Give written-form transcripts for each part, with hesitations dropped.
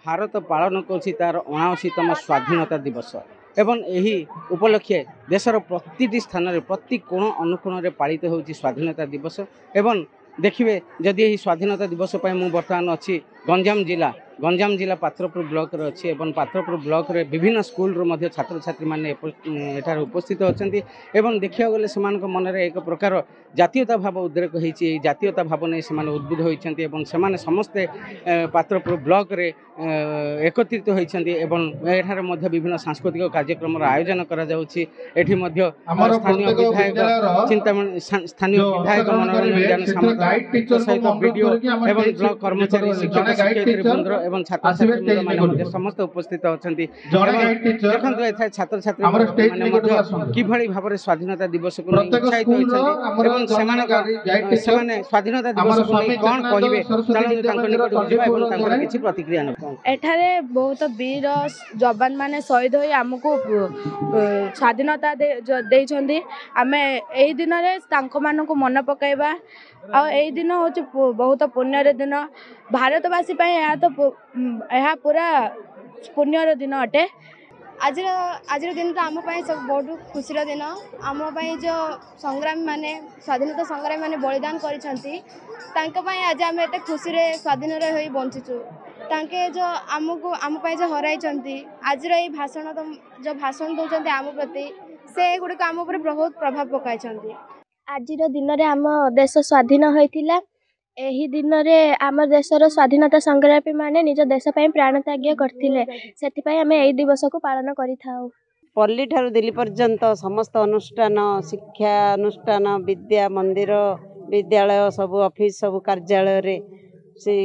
भारत पालन कर तार 79तम स्वाधीनता दिवस एवं यही उपलक्षे देशर प्रति स्थान में प्रति कोण अनुकोण में पालित हो स्वाधीनता दिवस एवं देखिए जदि यही स्वाधीनता दिवस पर मुझे बर्तमान अच्छी गंजाम जिला पात्रपुर ब्लॉक रे अच्छी एवं पात्रपुर ब्लॉक रे विभिन्न स्कूल रो छात्र छात्री माने एठार उपस्थित अछंती एवं देखिया गले समान मन में एक प्रकार जातीयता भाव उद्रेक होती जातीयता भाव नहीं से उद्बुद्ध होती एवं से समस्ते पात्रपुर ब्लॉक रे एकत्रित होती एठार विभिन्न सांस्कृतिक कार्यक्रम आयोजन करा जाउछि। एठी मध्य स्थानीय विधायक चिंतामणि स्थानीय विधायक मनोरंजन सामंत सहित वीडियो एवं ब्लॉक कर्मचारी शिक्षक शिक्षयित्री बृंद एवं छात्र छात्री माने समस्त उपस्थित अछंती। देखंतु एथा छात्र छात्री माने किभଳି भाबरे स्वाधीनता दिवस को उत्साहित होइछन्ती एवं सेमाने स्वाधीनता दिवस को कोन कहिबे चलन तांको निकट होइबा एवं तांको किछि प्रतिक्रिया न एठारे बहुत वीर जवान माने शहीद होई हमको स्वाधीनता देइछन्ती। आमे एही दिन रे तांको मानको मन पकाइबा आ एही दिन होछि बहुत पुण्यर दिन भारतवासी पय यह पूरा पुण्यर दिन अटे। आज दिन तो आम सब बहुत खुशी दिन आम जो संग्रामी माने स्वाधीनता संग्रामी माने बलिदान करिसंती आज आम एत खुशी रे स्वाधीन रही बंचीचु तांके जो आमको आम जो हराई आज भाषण जो भाषण दौरान आम प्रति से गुड़िक आम उपर बहुत प्रभाव पकाई। आज दिन में आम देश स्वाधीन होता एही दिन रे आम देशर स्वाधीनता संग्रामी माने निज देश पय प्राण त्याग करथिले सेथिपय आमे एही दिवस को पालन करिथाउ। पल्ली ठारू दिल्ली पर्यंत समस्त अनुष्ठान शिक्षा अनुष्ठान विद्या मंदिर विद्यालय सब ऑफिस सब कार्यालय रे से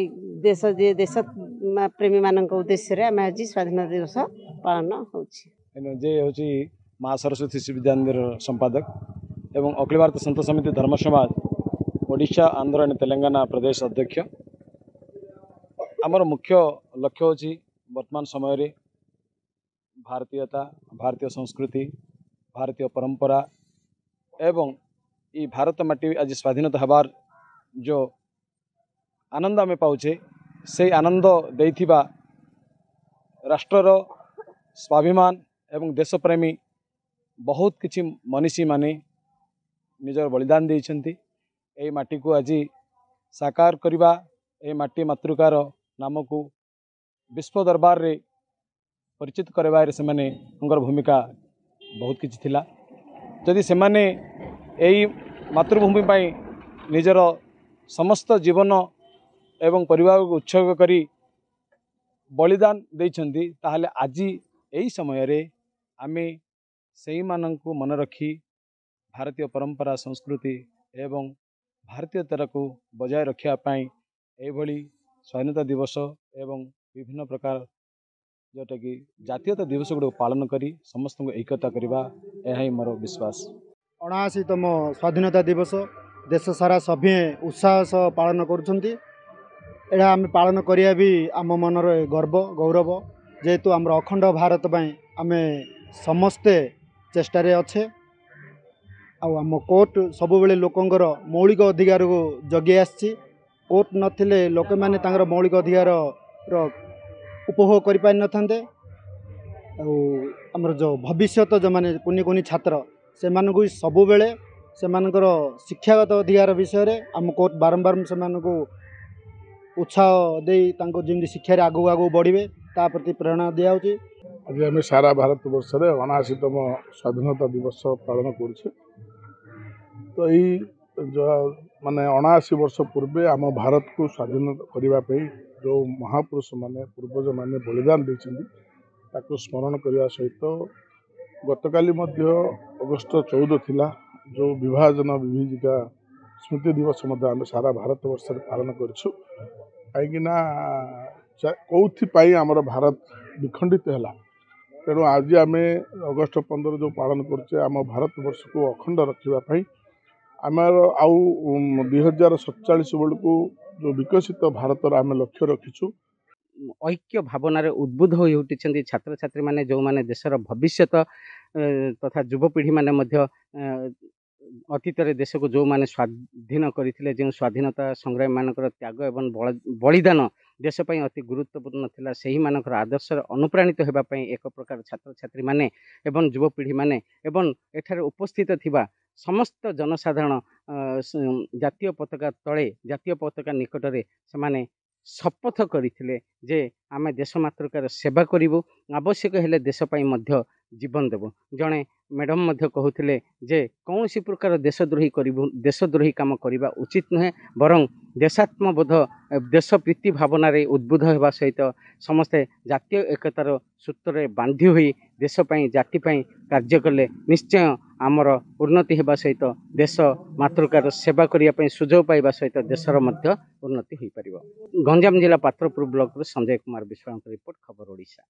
देश प्रेमी मान उद्देश्य रे आमे आज स्वाधीनता दिवस पालन होछि। जे होछि मां सरस्वती शिशु विद्या मंदिर संपादक एवं अखिल भारत संत समिति धर्म समाज ओडिशा आंध्र और तेलंगाना प्रदेश अध्यक्ष। आमर मुख्य लक्ष्य होछि वर्तमान समय रे भारतीयता भारतीय संस्कृति भारतीय परंपरा एवं ई भारत माटी आज स्वाधीनता हबार जो आनंद आमे पाउछे से आनंद देइथिबा राष्ट्रर स्वाभिमान एवं देशप्रेमी बहुत किछि मनीषी माने निजर बलिदान देइछन्ति। ए माटी को आज साकार करवा ए माटी मातृकार नाम को विश्व दरबार रे परिचित करवार से माने उनकर भूमिका बहुत किछि थिला। जदि से माने एई मातृभूमि पाई निजर समस्त जीवन एवं परिवार को उत्सर्ग करी बलिदान देइछन्ति ताहले आज एई समय रे आमे सेई माननकु मन रखी भारतीय परंपरा संस्कृति एवं भारतीयता को बजाय रखापी एभली स्वाधीनता दिवस एवं विभिन्न प्रकार जोटा कि जातीयता दिवस गुड़ पालन करी समस्त एकता करवा यह मोर विश्वास। 79तम स्वाधीनता दिवस देश सारा सभे उत्साह सह पालन करुछंती। एड़ा आम पालन करिया भी आम मनर गर्व गौरव जेहेतु आम अखंड भारत आम समस्ते चेष्टारे अच्छे आम कोर्ट सबु बेले लोकंर मौलिक अधिकार को जगे आसी कोर्ट नथिले लोक माने तांगर मौलिक अधिकार उपभोग करि पारि नथांते। आमर जो भविष्यत जो माने कुनी कुनी छात्र से मानकु सबु बेले से मानकर शिक्षागत अधिकार विषय रे आम कोर्ट बारंबार से मानकु उत्साह देई तांको जेमि शिक्षा रे आगु आगु बढ़िबे ता प्रति प्रेरणा दिया होची। आज आम सारा भारत वर्ष रे 79तम स्वाधीनता दिवस पालन करूछे। तो यही जो माने 79 वर्ष पूर्वे आम भारत को स्वाधीन करने जो महापुरुष माने पूर्वज माने बलिदान देइछन्ति ताको स्मरण करने सहित गतकाली अगस्ट 14 थिला जो विभाजन विभीजिका स्मृति दिवस आम सारा भारत वर्ष पालन करूँ कहीं कौन आमर भारत विखंडित है तेणु आज आम अगस्ट 15 जो पालन करुचे आम भारत वर्ष को अखंड रखापी आमर आउ 2047 बेलू जो विकसित भारत आम लक्ष्य रखीचु। ऐक्य भावनार उद्बुद्ध हो उठी छात्र छात्री माने जो माने देशर भविष्य तथा युवपीढ़ी माने अतीत देश को जो माने स्वाधीन करथिले जो स्वाधीनता संग्रामी मानकर त्याग एवं बलिदान देश पई अति गुरुत्वपूर्ण थिला सही मानकर आदर्श अनुप्राणित हेबा पई एक प्रकार छात्र छात्री माने एवं युवपीढ़ी माने एवं एठारे उपस्थित थिबा समस्त जनसाधारण जातीय पताका तले जातीय पताका निकटरे से शपथ करथिले जे आमे देश मातृकार सेवा करिवु आवश्यक हेले देश पई मध्य जीवन देव जड़े मैडम मध्य कहते जे कौन सी प्रकार देशद्रोही देशद्रोही काम करने उचित नुहे बरं देशात्मबोध देश प्रीति भावना उद्बुद्ध होगा सहित समस्ते जातीय एकतार सूत्र बांधि हुई देशपाई जातिपाई कार्य कले निश्चय आमर उन्नति होगा सहित देश मातृकार सेवा करने सुजोग पाइबा सहित देशर मध्य उन्नति हो पार। गंजाम जिला पात्रपुर ब्लॉक संजय कुमार विश्वास रिपोर्ट खबर ओडिशा।